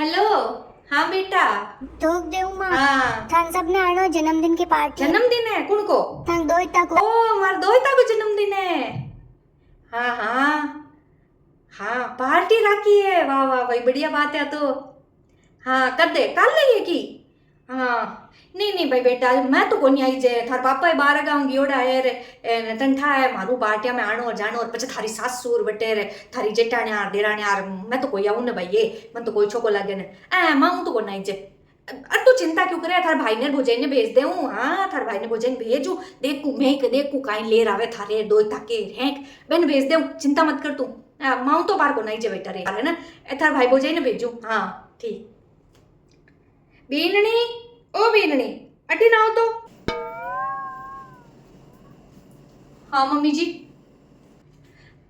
Hello. हाँ बेटा। थोक देऊ मां। हाँ थान सबने आनो जन्मदिन की पार्टी। जन्मदिन है कुण को? थान दोयता को। ओ मार दोयता को जन्मदिन है। हाँ हाँ हाँ पार्टी रखी है। वाह वाह भाई बढ़िया बात है। तो हाँ कर दे कल ले की। हाँ नहीं नहीं भाई बेटा मैं तो कोनी आई जे थार पापा बाहर गाँव गयोड़ा है रे तंठा है मारू पार्टिया में आनो और जानो और पछे थारी सासुर बटेर थारी जेठाण्यार देराण्यार मैं तो कोई आऊं न भाई ये मन तो कोई छोको लागे न ए मां हूं तो कोन आई जे। अरे तू चिंता क्यों करे थार भाई ने भोजन ने भेज देऊं। हाँ थार भाई ने भोजन भेजू देखू मैं देखू काई लेर आवे थारे दो ताके हैक बेन भेज देऊं चिंता मत कर तू। मां तो बाहर को नहीं जे बेटा रे है ना थार भाई भोजन ने भेजू। हाँ ठीक बीननी ओ बीननी अटी ना हो तो। हाँ मम्मी जी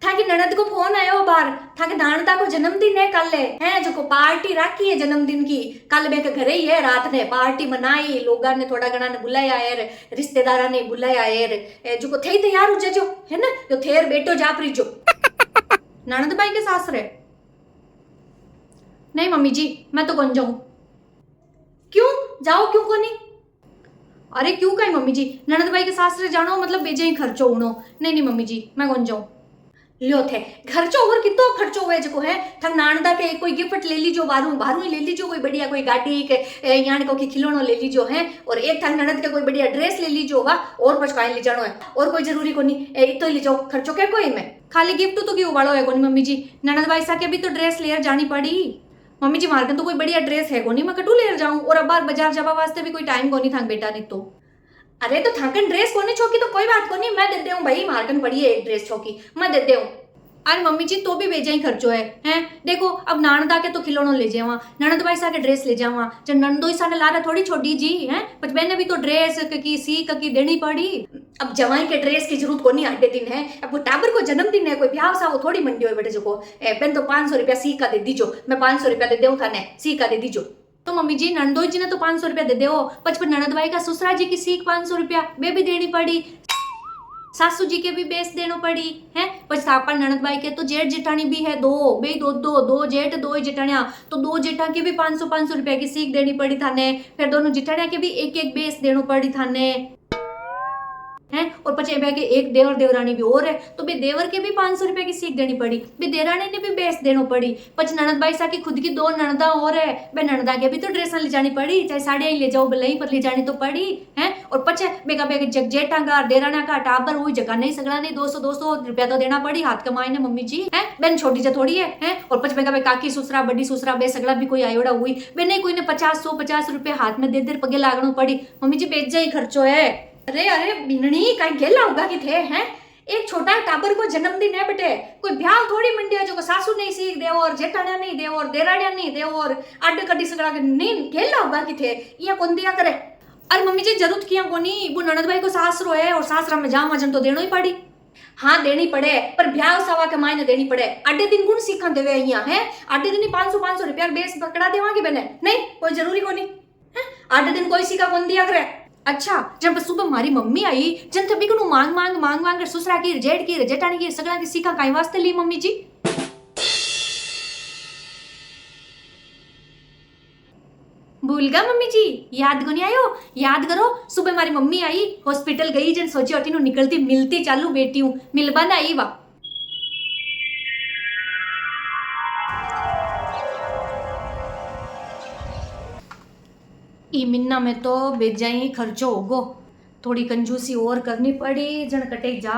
थाकी ननद को फोन आयो बार थाके दानता को जन्मदिन है कल है जो को पार्टी रखी है जन्मदिन की कल मैं के घरे ही है रात ने पार्टी मनाई लोगा ने थोड़ा घना ने बुलाया है रिश्तेदारा ने बुलाया है जो को थे तैयार हो जो है ना जो थेर बेटो जापरी जो ननद भाई के सासरे। नहीं मम्मी जी मैं तो कौन जाऊं। क्यों जाओ क्यों कोनी। अरे क्यों कहीं मम्मी जी ननद भाई के सासरे जानो मतलब बेजे ही खर्चो उनो। नहीं नहीं मम्मी जी मैं कौन जाऊं। लियो थे खर्चो और कितो खर्चो हुए जो है थंग नानदा के कोई गिफ्ट ले लीजो बारू बारू ही ले लीजो कोई बढ़िया कोई गाड़ी के यान को की खिलौनो ले लीजो है और एक थंग ननद के कोई बढ़िया ड्रेस ले लीजो वा और कुछ काई ले जानो है और कोई जरूरी कोनी तो ले जाओ खर्चो के कोई में खाली गिफ्ट तो क्यों वालो है कोनी मम्मी जी ननद भाई सा के भी तो ड्रेस लेकर जानी पड़ी। मम्मी जी मार्केट तो कोई बढ़िया ड्रेस है कोनी मैं कटू लेकर जाऊं और अब बार बाजार जावा वास्ते भी कोई टाइम कोनी थांग बेटा नहीं तो। अरे तो थाकन ड्रेस कोनी छोकी तो कोई बात कोनी मैं दे देऊं भाई मार्केट पड़ी है एक ड्रेस छोकी मैं दे देऊं। अरे मम्मी जी तो भी बेजा ही खर्चो है हैं देखो अब नानदा के तो खिलौनो ले जावा ननद भाई सा के ड्रेस ले जावा जब नंदोई सा ने लारा थोड़ी छोड़ी जी हैं पर मैंने भी तो ड्रेस की सी की देनी पड़ी। अब जवाई के ड्रेस की जरूरत कोनी आटे दिन है अब वो टाबर को जन्मदिन है कोई ब्याह सा वो थोड़ी मंडी हो बेटे जो को पेन तो 500 रुपया सी का दे दीजो मैं 500 रुपया दे देऊं थाने सी का दे दीजो। तो मम्मी जी नंदोई जी ने तो 500 रुपया दे दो पचपन ननद भाई का ससुरा जी की सीख 500 रुपया वे भी देनी पड़ी सासू जी के भी बेस देनो पड़ी है पछतापा ननद भाई के तो जेठ जेठानी भी है दो बे दो जेठ दो जेठानिया तो दो जेठा के भी 500 रुपया की सीख देनी पड़ी थाने फिर दोनों जेठानिया के भी एक एक बेस देनो पड़ी थाने हैं और पचे बे के एक देवर देवरानी भी और है तो बे देवर के भी 500 रुपया की सीख देनी पड़ी बे देरानी ने भी बेस देनो पड़ी पच ननद भाई सा की खुद की दो ननदा और है बे ननदा के भी तो ड्रेस ले जानी पड़ी चाहे साड़ियां ही ले जाओ बलई पर ले जानी तो पड़ी है और पचे बेका बेके जग जेठा का देराना का टाबर हुई जगह नहीं सगड़ा नहीं 200 रुपया तो देना पड़ी हाथ कमाई ने मम्मी जी है बेन छोटी जा थोड़ी है और पच बेका बे काकी सुसरा बड़ी सुसरा बे सगड़ा भी कोई आयोड़ा हुई बे नहीं कोई ने 50 रुपये हाथ में दे दे पगे लागणो पड़ी मम्मी जी बेच जाई खर्चो है। अरे अरे बिननी कहीं गेला होगा कि थे हैं एक छोटा टाबर को जन्मदिन है बेटे कोई ब्याह थोड़ी मंडी है जो को सासू नहीं सीख दे और जेठानिया नहीं दे और देराड़िया नहीं दे और अड्ड कड्डी सगड़ा के नहीं गेला होगा कि थे ये कौन दिया करे। अरे मम्मी जी जरूरत किया कोनी वो ननद भाई को सासरो है और सासरा में जाम वजन तो देनो ही पड़ी। हाँ देनी पड़े पर ब्याह सवा के मायने देनी पड़े अड्डे दिन कौन सीखा देवे यहाँ है अड्डे दिन 500 रुपया बेस पकड़ा देवांगे बने नहीं कोई जरूरी कोनी है अड्डे दिन कोई सीखा कौन दिया करे। अच्छा जब सुबह मारी मम्मी आई जन तभी को मांग कर ससुरा की जेठ की जेठानी की सगड़ा की सीखा काई वास्ते ली मम्मी जी। भूल गया मम्मी जी याद को नहीं आयो याद करो सुबह मारी मम्मी आई हॉस्पिटल गई जन सोची होती नु निकलती मिलती चालू बेटी हूँ मिलबा ना आई वा। ई मिन्ना में तो बेजा ही खर्चो होगो थोड़ी कंजूसी और करनी पड़ी जन कटे जा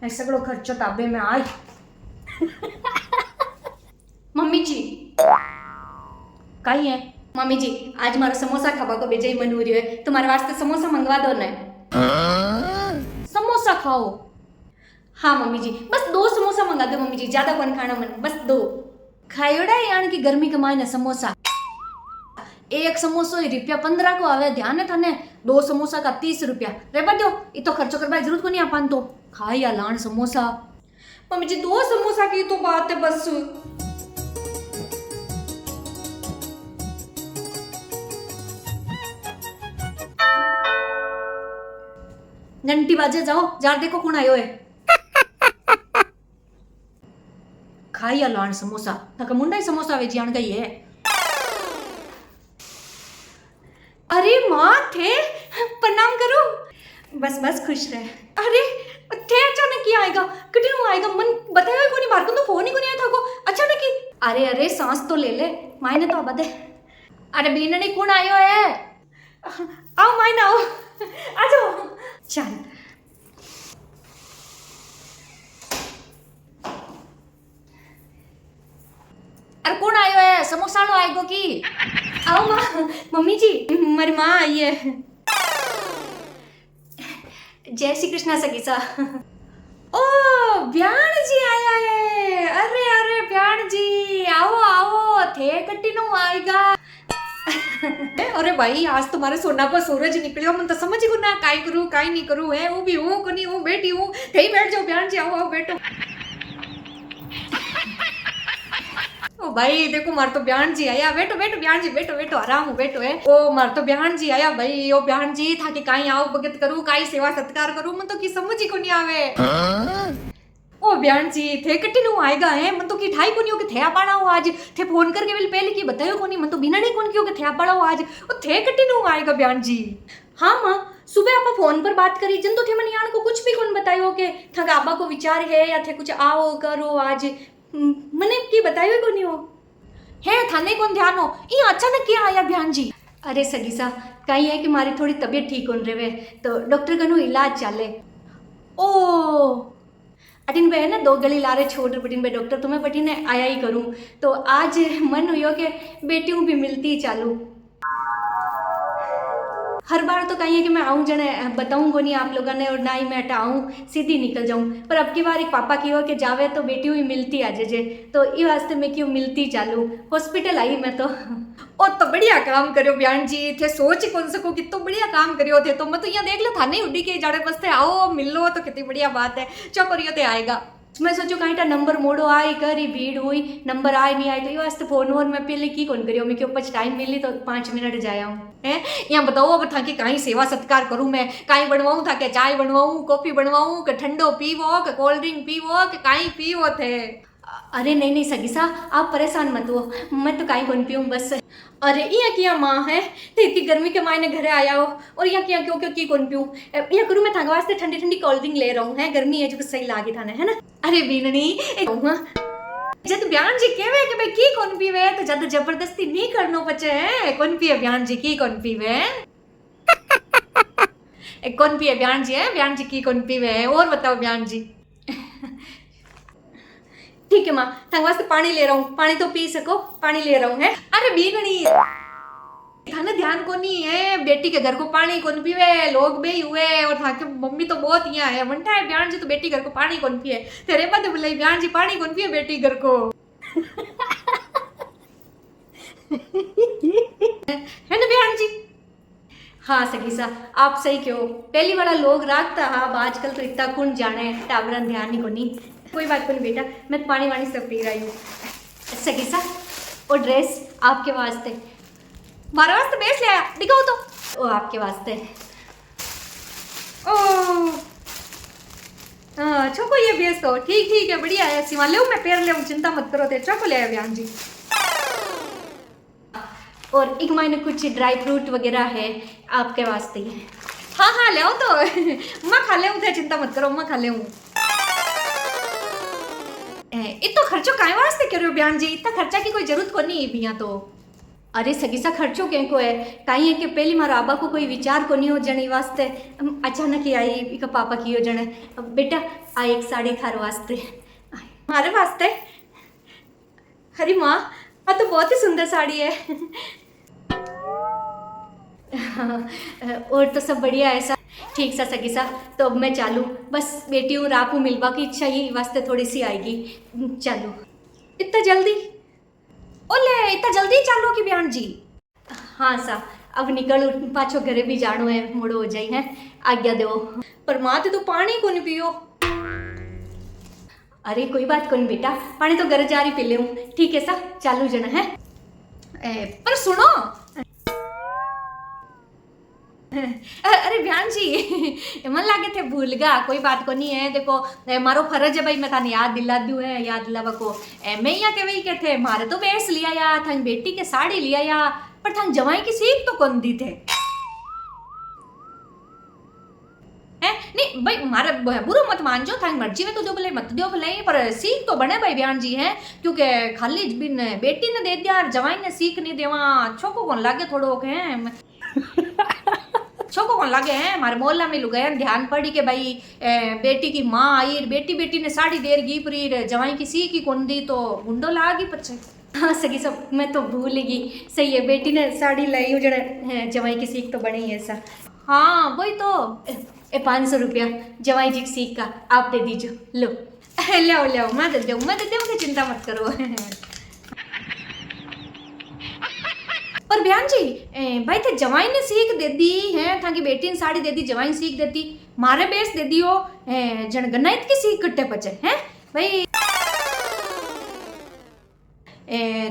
सगड़ो खर्चो ताबे में आई। मम्मी जी काई है मम्मी जी आज मारो समोसा खावा को बेजा ही मन हो रही है तुम्हारे वास्ते समोसा मंगवा दो ना। समोसा खाओ। हाँ मम्मी जी बस 2 समोसा मंगा दो मम्मी जी ज्यादा कौन खाना मन बस 2 खायोड़ा यानी कि गर्मी कमाए ना समोसा एक समोसो ₹15 को आवे ध्यान है थाने 2 समोसा का 30 रुपया रे बदो ये तो खर्चो करवा जरूरत को नहीं अपन तो खा या लान समोसा। मम्मी जी 2 समोसा की तो बात है बस। घंटी बाजे जाओ जार देखो कौन आयो है खाई या लान समोसा तक मुंडा ही समोसा वे जान गई है। आप थे, प्रणाम करो। बस बस खुश रहे। अरे थे अचानक ही आएगा, कितनू आएगा मन बताया को नहीं, मार को तो फोन ही को नहीं आया था को अचानक ही। अरे अरे सांस तो ले ले, मायने तो बदे। अरे बीननी कौन आयो है, आओ मायने आओ, आ जाओ। चल अरे कौन आयो है, समोसा लो आएगो की। आओ माँ, मम्मी जी मेरी माँ आई है। जय श्री कृष्णा सखीसा। ओ ब्याण जी आया है, अरे अरे ब्याण जी आओ आओ, थे कट्टी नो आएगा। अरे भाई आज तुम्हारे सोना पर सूरज निकलियो, मन तो समझ ही को ना काई करूं काई नहीं करूं है, वो भी हूं को नहीं हूं, बैठी हूं, थे बैठ जाओ ब्याण जी, आओ आओ बैठो। ओ भाई देखो मार तो ब्याण जी आया, बैठो बैठो ब्याण जी, बैठो बैठो आराम बैठो है। ओ मार तो ब्याण जी आया भाई, ओ ब्याण जी था कि काई आओ भगत करूं, काई सेवा सत्कार करूं, मन तो की समझ ही को नहीं आवे। ओ ब्याण जी थे कट्टी नु आएगा है, मन तो की ठाई को नहीं हो कि थे पाड़ा हो आज, थे फोन करके बिल पहले की बतायो को नहीं, मन तो बिना नहीं कौन की हो कि थे पाड़ा हो आज, ओ थे कट्टी नु आएगा ब्याण जी। हाँ माँ सुबह आप फोन पर बात करी जन, तो थे मन यान को कुछ भी कौन बतायो के था आबा को विचार है या थे कुछ आओ करो आज, मने की बतायो को नहीं हो है, थाने कौन ध्यान हो ये अचानक क्या आया ब्यान जी। अरे सगीसा कहीं है कि मारी थोड़ी तबीयत ठीक होने रहे तो डॉक्टर कनु इलाज चाले। ओ अटिन बे है ना 2 गली लारे छोड़ बटिन बे डॉक्टर तुम्हें बटिन आया ही करूं, तो आज मन हुई कि बेटियों भी मिलती चालू। हर बार तो कहीं है कि मैं आऊँ जने बताऊँगो नहीं आप लोगों ने, और ना ही मैं हटाऊँ सीधी निकल जाऊँ, पर अब की बार एक पापा की हो कि जावे तो बेटी हुई मिलती आ जे, तो ये वास्ते मैं क्यों मिलती चालू हॉस्पिटल आई मैं तो। ओ तो बढ़िया काम करो ब्यान जी, थे सोच ही कौन सको कितो बढ़िया काम करियो थे, तो मैं तो यहाँ देख लो था नहीं उड़ी के जाड़े बसते आओ मिल लो तो कितनी बढ़िया बात है, चो करियो ते आएगा। मैं सोचो कहीं टा नंबर मोड़ो आई करी भीड़ हुई, नंबर आए नहीं आए, तो ये वास्ते फोन वोन में पहले की कौन करियो, मैं क्यों पच टाइम मिली तो 5 मिनट जाया हूँ है। यहाँ बताओ अब था कि कहीं सेवा सत्कार करूँ मैं, कहीं बनवाऊँ था कि चाय बनवाऊँ, कॉफी बनवाऊँ, कि ठंडो पीवो, कि कोल्ड ड्रिंक पीवो, कि कहीं पीवो थे। अरे नहीं नहीं सगीसा आप परेशान मत हो, मैं तो कहीं कौन पीऊँ बस। अरे यहाँ किया माँ है तो इतनी गर्मी के मायने घरे आया हो, और यहाँ किया क्यों क्यों की कौन पीऊँ, यहाँ करूँ मैं थांगा वास्ते ठंडी ठंडी कोल्ड ड्रिंक ले रहा हूँ, है गर्मी है जो सही लागे थाने है ना। अरे बीननी जब ब्यान जी कहवे कि भाई की कौन पीवे तो जब जबरदस्ती नहीं करनो बचे है, कौन पिए ब्यान जी की कौन पीवे कौन पिए ब्यान जी है, ब्यान जी की कौन पीवे है, और बताओ ब्यान जी। ठीक है माँ थांग वास्ते पानी ले रहा हूँ, पानी तो पी सको, पानी ले रहा हूँ है। अरे बीननी थाने ध्यान को नहीं है, बेटी के घर को पानी कौन पीवे, लोग बे हुए और था के मम्मी तो बहुत यहाँ है मनता है ब्यान जी तो बेटी घर को पानी कौन पिए, तेरे बात बोले ब्यान जी पानी कौन पिए बेटी घर को है ना ब्यान जी। हाँ सगीसा आप सही क्यों, पहली वाला लोग राखता अब आजकल तो इतना कौन जाने, टाबरन ध्यान ही को नहीं, कोई बात को नहीं बेटा मैं पानी वानी सब पी रही हूँ। सगीसा और ड्रेस आपके वास्ते, मारा वास्ते बेच ले आया दिखाओ तो, ओ आपके वास्ते। ओ हाँ छोको ये बेच तो ठीक ठीक है बढ़िया है, सिवा ले मैं पैर ले चिंता मत करो, ते चौको ले आया ब्यान जी। और एक मायने कुछ ड्राई फ्रूट वगैरह है आपके वास्ते ही। हाँ हाँ ले आओ तो मैं खा ले थे चिंता मत करो मैं खा ले। इतना खर्चो काय वास्ते करो ब्यान जी, इतना खर्चा की कोई जरूरत को नहीं है भैया तो। अरे सगीसा खर्चो क्या को है, कहीं है कि पहली मारा आबा को कोई विचार को नहीं हो जने वास्ते, अचानक ही आई इका पापा की हो जने, बेटा आ एक साड़ी थार वास्ते, हमारे वास्ते। अरे माँ आ तो बहुत ही सुंदर साड़ी है और तो सब बढ़िया है सा, ठीक सा सगीसा तो अब मैं चालू, बस बेटी हूँ रापू मिलवा की इच्छा ही वास्ते थोड़ी सी आएगी, चालू इतना जल्दी, ओले इतना जल्दी चालो कि ब्यान जी। हाँ सा अब निकल पाछो घरे भी जानो है, मोड़ो हो जाई है, आज्ञा दो। पर माँ तो पानी को नहीं पियो। अरे कोई बात को नहीं बेटा, पानी तो घर जा रही पी ले, ठीक है सा चालू जना है। पर सुनो अरे ब्यान जी मन लागे थे भूल गया, कोई बात को नहीं है, देखो मारो फर्ज है भाई मैं थाने याद दिला दूँ है, याद दिलावा को मैं यहाँ के वही कहते मारे तो बेस लिया या थान बेटी के साड़ी लिया या, पर थान जवाई की सीख तो कौन दी थे। भाई मारे बुरो मत मान जो थांग मर्जी में तो जो भले मत दियो भले पर सीख तो बने भाई बयान जी है क्योंकि खाली बिन बेटी ने दे दिया जवाई ने सीख नहीं देवा छोको कौन लागे थोड़ो के छोको कौन लागे हैं हमारे मोहल्ला में लोग गए ध्यान पड़ी के भाई बेटी की माँ आई बेटी बेटी ने साड़ी देर गी परी जवाई की सीख ही कौन दी तो गुंडो लागी पचे हाँ सगी सब मैं तो भूल गई सही है बेटी ने साड़ी लाई हो जड़ा जवाई की सीख तो बनी है ऐसा हाँ वही तो 500 रुपया जवाई जी की सीख का आप दे दीजिए लो ले आओ मैं दे दूँ चिंता मत करो पर बयान जी भाई थे जवाई ने सीख दे दी है थाकी बेटी ने साड़ी दे दी जवाई सीख देती मारे बेस दे दियो जन गन्नाइत की सीख कट्टे पचे हैं भाई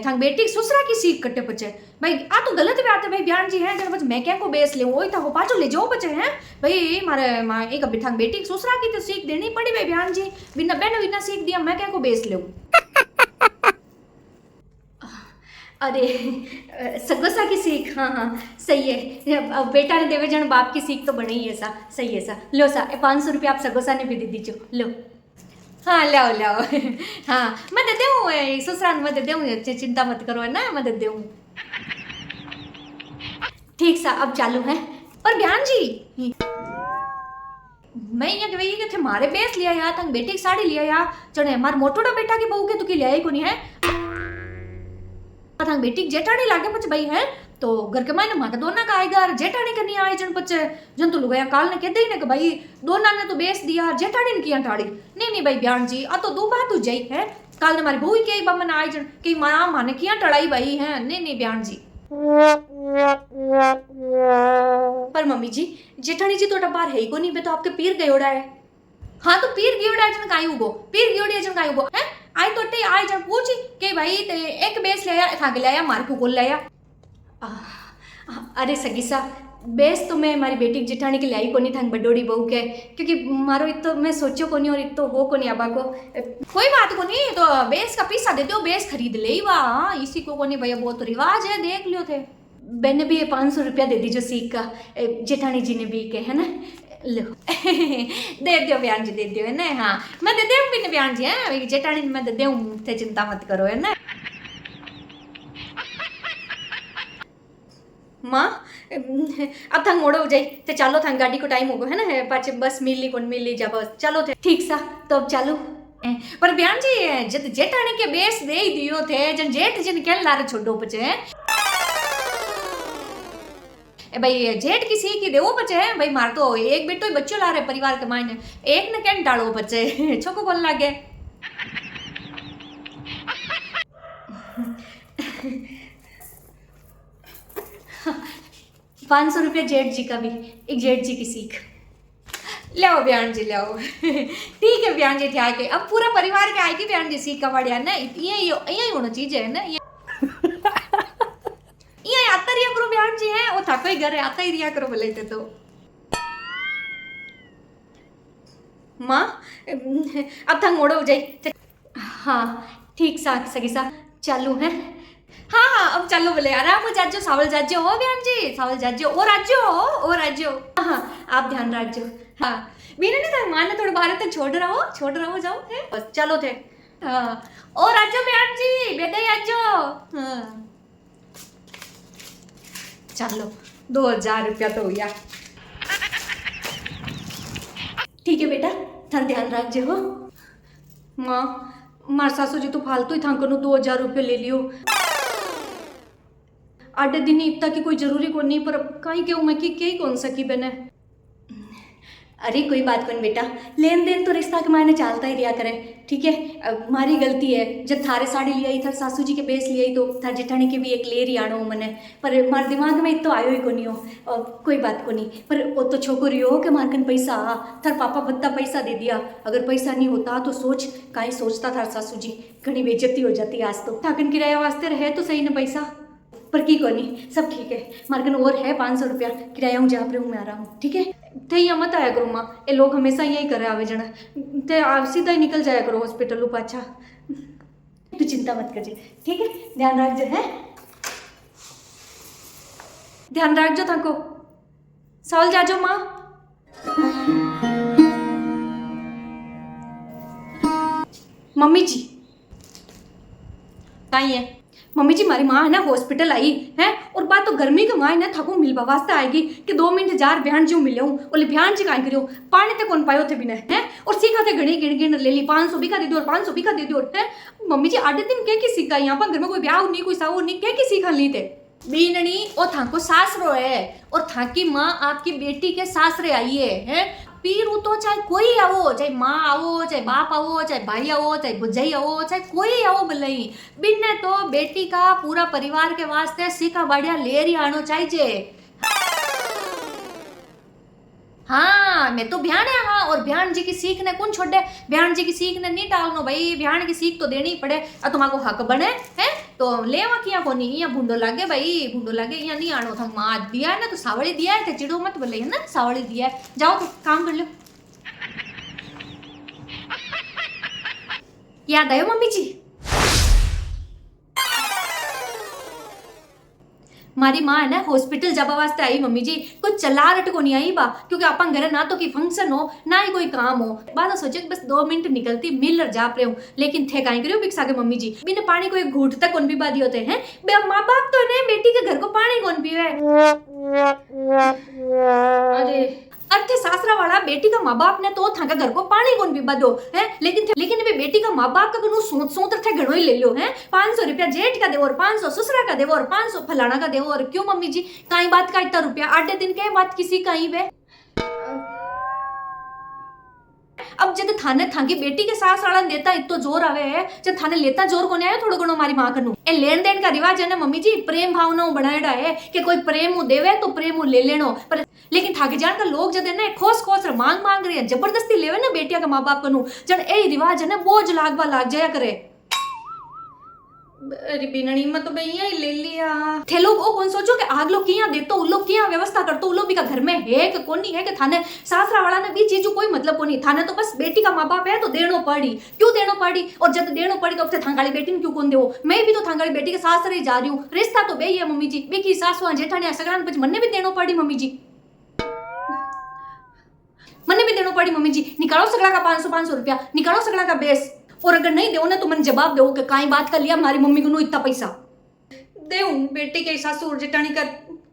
थांग बेटी की ससुरा की सीख कट्टे पचे भाई आ तो गलत बात है भाई बयान जी है जन बच मैं क्या को बेस ले ओई था को पाछो ले जाओ बचे हैं भाई मारे मां एक अभी थांग बेटी की ससुरा की तो सीख देनी पड़ी भाई बयान जी बिना बहन बिना सीख दिया मैं क्या को बेस ले अरे सगोसा की सीख हाँ सही है अब बेटा ने देवे जन बाप की सीख तो बनी ही ऐसा सही है सा लो सा 500 रुपया आप सगोसा ने भी दे दीजिए लो हाँ लाओ हाँ मैं दे दूँ ससुराल मैं दे दूँ चिंता मत करो है ना मैं दे दूँ ठीक सा अब चालू है पर बयान जी मैं यहाँ गई कि थे मारे बेस लिया या तंग बेटी की साड़ी लिया या चढ़े हमारे मोटोड़ा बेटा की बहू के तो की लिया ही को नहीं है थांग बेटी जेठानी लागे पच भाई है तो घर के मायने माता दोना का आएगा जेठानी के नहीं आए जन पचे जन तो लुगाया काल ने कहते ही ने कि भाई दोना ने तो बेच दिया जेठानी ने किया ठाड़ी नहीं भाई बयान जी आ तो दो बात हो जाई है काल ने हमारी बहू के बमन आए जन कि मां माने किया टड़ाई भाई है नहीं बयान जी पर मम्मी जी जेठानी जी तो बाहर है ही को नहीं बे तो आपके पीर गयोड़ा है हाँ तो पीर गयोड़ा है जन काई उगो पीर गयोड़ी जन काई उगो है आई तो टे आई जब पूछी कि भाई ते एक बेस ले आया था लाया मार को गोल लाया अरे सगीसा बेस तो मैं हमारी बेटी की जिठानी के लाई को नहीं था बडोड़ी बहू के क्योंकि मारो इत तो मैं सोचो को नहीं और इत तो हो को नहीं अबा को कोई बात को नहीं तो बेस का पैसा दे दो बेस खरीद ले वाह इसी को नहीं भैया बहुत रिवाज है देख लियो थे मैंने भी 500 रुपया दे दीजिए सीख का जेठानी जी ने भी के है ना लो दे दियो बयान जी दे दियो है ना हाँ मैं दे दूँ भी बयान जी है जेठानी मैं दे दूँ थे चिंता मत करो है ना माँ अब थंग मोड़ो हो जाए तो चलो थंग गाड़ी को टाइम हो गया है ना पाचे बस मिली कौन मिली जा बस चलो थे ठीक सा तो अब चालू पर बयान जी जब जेठानी के बेस दे ही दियो थे जन जेठ जिन क्या लारे छोड़ो बचे भाई जेठ की सीख ही देवो बचे है भाई मार तो एक बेटो बच्चों ला रहे परिवार के मायने एक ने कैन डालो बच्चे छोको कौन लागे 500 रुपया जेठ जी का भी एक जेठ जी की सीख लाओ बयान जी लाओ ठीक है बयान जी थे के अब पूरा परिवार के आएगी बयान जी सीख का बढ़िया ना यही होना चाहिए है ना ये आता रिया करो बयान जी है वो थको ही घर है आता ही रिया करो बोले थे तो माँ अब थंग मोड़ो हो जाए हाँ ठीक सा सगी सा चालू है हाँ अब चलो बोले आराम हो जाजो सावल जाजो हो बयान जी सावल जाजो ओ राजो हाँ आप ध्यान रखो हाँ बीने नहीं था माने थोड़ा बाहर तक छोड़ रहो जाओ है बस चलो थे हाँ ओ राजो बयान जी बेटा आजो हाँ चलो 2000 रुपया तो हो गया ठीक है बेटा थान ध्यान रखजे हो माँ मार सासू जी तो फालतू ही था 2000 रुपये ले लियो आधे दिन इतना की कोई जरूरी को नहीं पर कहीं क्यों मैं कि क्या ही कौन सकी बने अरे कोई बात कौन बेटा लेन देन तो रिश्ता के मायने चलता ही रिया करे ठीक है अब मारी गलती है जब थारे साड़ी लिया ही था सासू जी के बेस लिया ही तो थार जेठानी के भी एक ले रही आनो मैंने पर मारे दिमाग में इतो आयो ही को नहीं हो और कोई बात को नहीं पर वो तो छोकरी हो के मारकन पैसा आ थार पापा बत्ता पैसा दे दिया अगर पैसा नहीं होता तो सोच काई सोचता थार सासू जी घनी बेइज्जती हो जाती आज तो थाकन किराया वास्ते रहे तो सही ना पैसा पर की को नहीं सब ठीक है मार्गन और है 500 रुपया किराया हूँ जहाँ पर हूँ मैं आ रहा हूँ ठीक है थे यहाँ मत आया करो माँ ये लोग हमेशा यही करे आवे जना ते आप सीधा ही निकल जाया करो हॉस्पिटल पाछा तू चिंता मत करजे ठीक है ध्यान रखजो है ध्यान रखजो थाको साल जाजो माँ मम्मी जी कहीं है मम्मी जी मारी माँ है ना हॉस्पिटल आई है और बात तो गर्मी के माँ है ना थकू मिलवा वास्ते आएगी कि 2 मिनट जार बहन जी मिले हूँ बोले बहन जी कहीं करियो पानी तक कौन पायो थे बिना है और सीखा थे घड़ी गिन गिन ले ली 500 भी का दे दो और 500 भी का दे दो है मम्मी जी 8 दिन क्या की सीखा यहाँ पर घर में कोई ब्याह नहीं कोई साहू नहीं क्या की सीखा ली थे बीननी और थाको सासरो है और थाकी माँ आपकी बेटी के सासरे आई है पीर तो चाहे कोई आओ चाहे माँ आओ चाहे बाप आओ चाहे भाई आओ चाहे भुजाई आओ चाहे कोई आओ भले बिन्ने तो बेटी का पूरा परिवार के वास्ते सीखा बढ़िया लेरी आनो चाहिए। हाँ मैं तो भ्यान है हाँ और भ्यान जी की सीख ने कौन छोड़े भ्यान जी की सीख ने नहीं टालनो भाई भ्यान की सीख तो देनी ही पड़े और तुम्हारा हक बने है तो लेवा किया कोनी यहाँ भूडो लागे भाई भूडो लागे यहाँ नहीं आनो था माँ दिया है ना तो सावड़ी दिया है तो चिड़ो मत बोले है ना सावड़ी दिया है जाओ तो काम कर लो। याद आयो मम्मी जी मारी माँ है ना हॉस्पिटल जाबा वास्ते आई मम्मी जी कुछ चला रट को नहीं आई बा क्योंकि अपन घरे ना तो कोई फंक्शन हो ना ही कोई काम हो बात सोचे बस 2 मिनट निकलती मिल जा रहे हूँ लेकिन थे काई करियो भिक्षा के मम्मी जी बिना पानी को एक घूट तक कौन पीवा दियो थे हैं माँ बाप तो ने बेटी के घर को पानी कौन पीवे अरे अर्थे सासरा वाला बेटी का माँ बाप ने तो थाका घर को पानी कौन पीवा दो है लेकिन भी बेटी का माँ बाप का कनु सोच थे घणो ही ले लो है 500 रुपया जेठ का देवो और 500 ससुरा का देवो और 500 फलाना का देवो और क्यों मम्मी जी काई बात का इतना रुपया 8 दिन के बात किसी कहीं वे अब जब थाने थाकी बेटी के सास वाला देता इतो जोर आवे है जब थाने लेता जोर कोने आयो थोड़ो घणो मारी मां कनु ए लेन देन का रिवाज है ना मम्मी जी प्रेम भावना बनाएड़ा है कि कोई प्रेम देवे तो प्रेम ले लेनो पर लेकिन थाके जान का लोग जब है ना खोस खोस मांग मांग रहे हैं जबरदस्ती लेवे ना बेटिया का माँ बाप कनु जब ए रिवाज है ना बोझ लागवा लाग जाया करे अरे बिननी में तो भैया ही ले लिया थे लोग ओ कौन सोचो कि आग लोग किया देखतो उन लोग किया व्यवस्था करतो उन लोग भी का घर में है कि कोनी है कि थाने सासरा वाला ने भी चीज कोई मतलब कोनी थाने तो बस बेटी का माँ बाप है तो देनो पड़ी क्यों देनो पड़ी और जब देनो पड़ी तो अब थांगाली बेटी ने क्यों कौन देवो मैं भी तो थांगाली बेटी के सासरे ही जा रही हूँ रिश्ता तो बे है मम्मी जी बे की सासुआ जेठानी सगड़ा कुछ मन्ने भी देनो पड़ी मम्मी जी मन्ने भी देनो पड़ी मम्मी जी निकालो सगड़ा का 500 रुपया निकालो सगड़ा का बेस और अगर नहीं दो ना तो मन जवाब दो कि काई बात कर लिया हमारी मम्मी को इतना पैसा देऊं बेटी के सासुर जेठानी का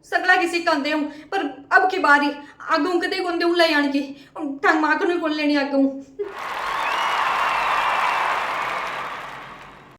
सगला किसी का देऊं पर अब की बारी आगू के दे कौन देऊं ले आने की ठंग मां को नहीं कौन लेनी आगू